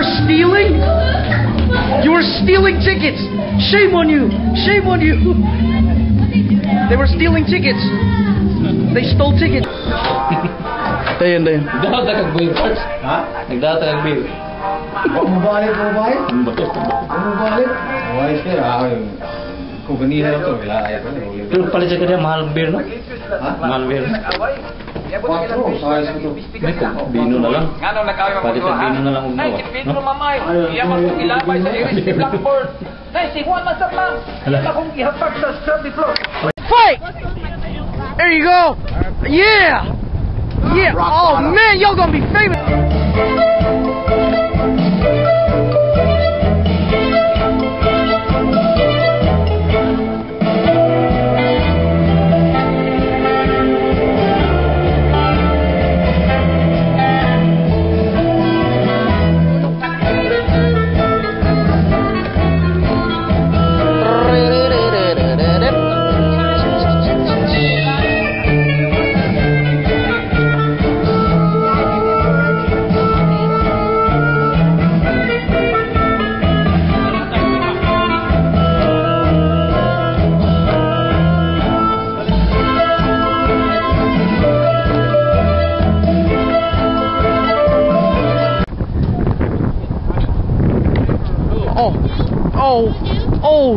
were stealing? You were stealing tickets! Shame on you! Shame on you! They were stealing tickets! They stole tickets! Dayan. Nagdata kag beer parts. Ha? Nagdata kag beer. Mabalik? Wais ka kung kanina lang ito, wala ayaw. Pero palit sa kanya, mahal beer, no? Ha? Mahal beer. 4, size ito. May kung bino na lang. Palit sa bino na lang ugnawa. Nay, si Pedro Mamay. Iya magpagilabay sa iris ni Blackboard. Nay, si Juan Masaklang. Iya kong ihatag sa study floor. Fight! There you go! Yeah! Yeah! Oh man, y'all gonna be famous!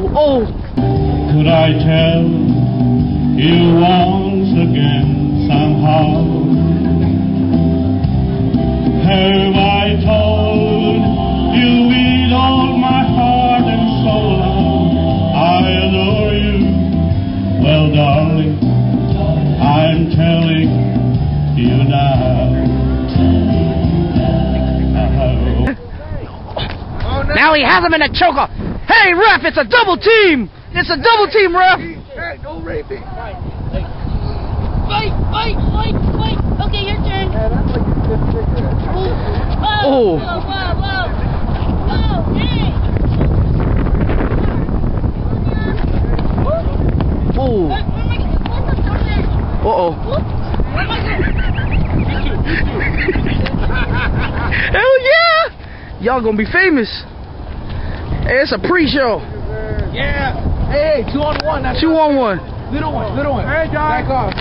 Oh. Could I tell you once again somehow? Have I told you with all my heart and soul I adore you? Well, darling, I'm telling you now. Now he has him in a choker. Hey, ref, it's a double team. It's a double team, ref. Hey, don't rape me. Fight. Okay, your turn. Oh. Hey. Oh. Uh-oh. Hell yeah! Y'all gonna be famous. Hey, it's a pre-show. Yeah. Hey, 2-on-1. 2-on-1. Little one. Hey, John. Back off.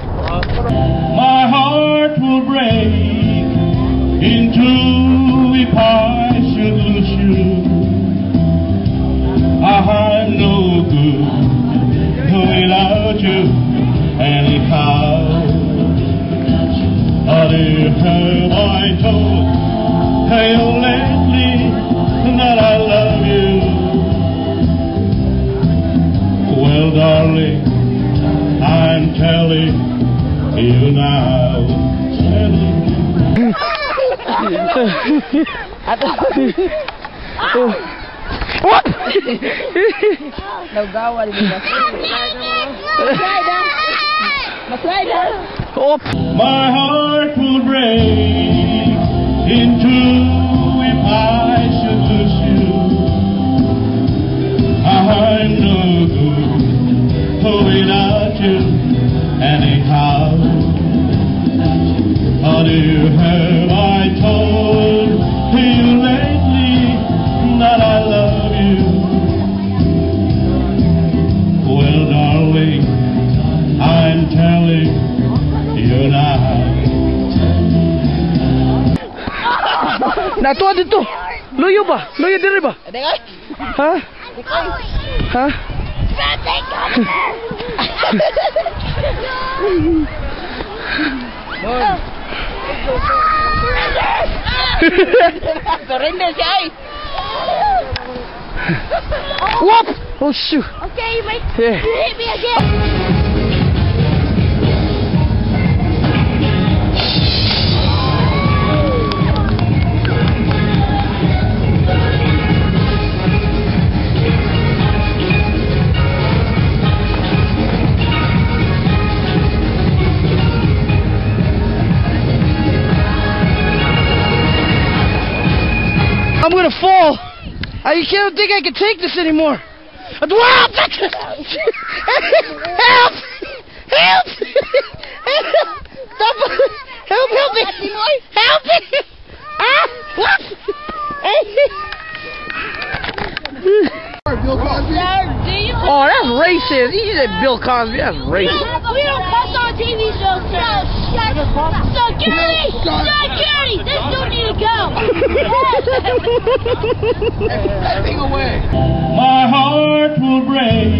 My heart will break in two if I should lose you. I'm no good without you anyhow. Other have I told you lately that I love you? Well, darling, I'm telling you now. What? Nagawal nila. Oh. My heart will break in two if I should lose you. I'm no good without you anyhow. Honey, have I told you lately that I love you? Well, darling, I'm telling you now. Nato dito. Luyo ba? Luyo diri ba? Ha? Ha? Surrender siya ay. Whoop! Oh shoot. Okay, you might Yeah. hit me again. I'm gonna fall. I can't think I can take this anymore. Help! Help! Stop! Help me! Help me! Ah! What? Oh, that's racist. You said Bill Cosby. That's racist. We don't cuss on TV shows, sir. Security! Security! This dude need to go. Take away. My heart will break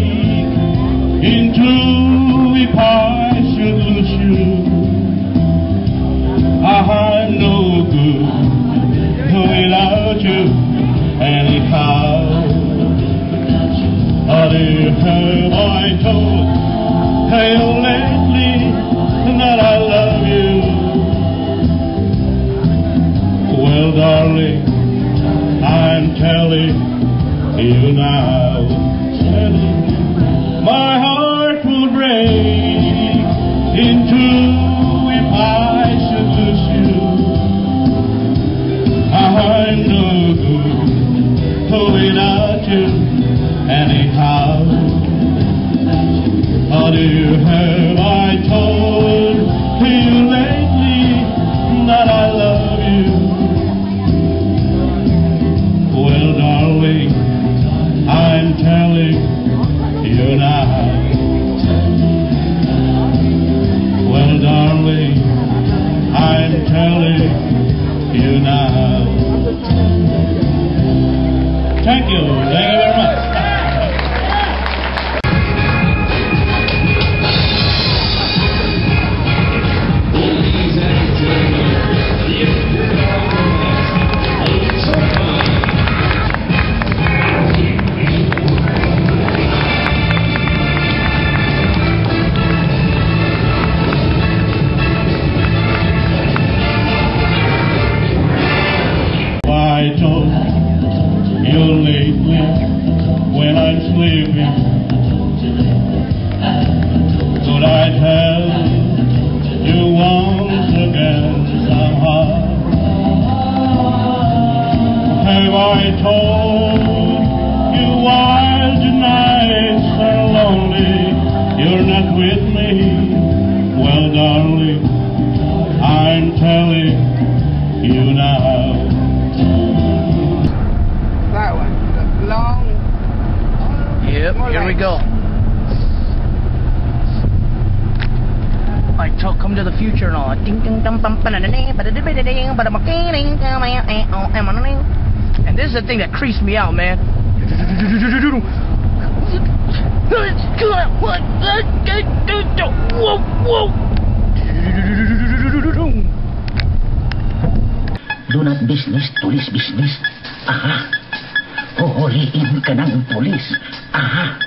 in two if I should lose you. I'm no good without you anyhow. How dear have I told you lately that I love you? Well, darling, I'm telling you now. My heart will break in two if I should lose you. I'm no good without you anyhow. How dear have I told you lately that I love you? Well, darling, I'm telling you now. Well, darling, I'm telling you now. Thank you. Thank you very much. I told you lately when I'm sleeping, could I tell you once again somehow? Have I told you while tonight's so lonely you're not with me? Well, darling, I'm telling you now. Yep, here we go. Like, come to the future and all. And this is the thing that creeps me out, man. Do not business, tulis business. Aha. Huhuliin ka ng pulis. Aha.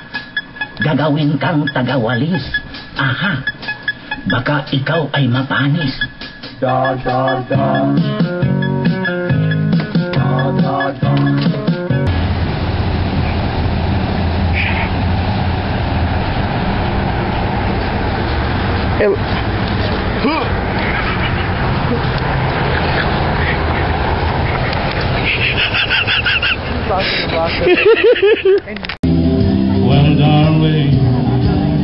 Gagawin kang tagawalis. Aha. Baka ikaw ay mapanis. Da da da. Da da da. Well, darling,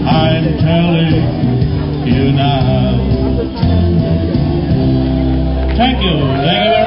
I'm telling you now. Thank you. Thank you very much.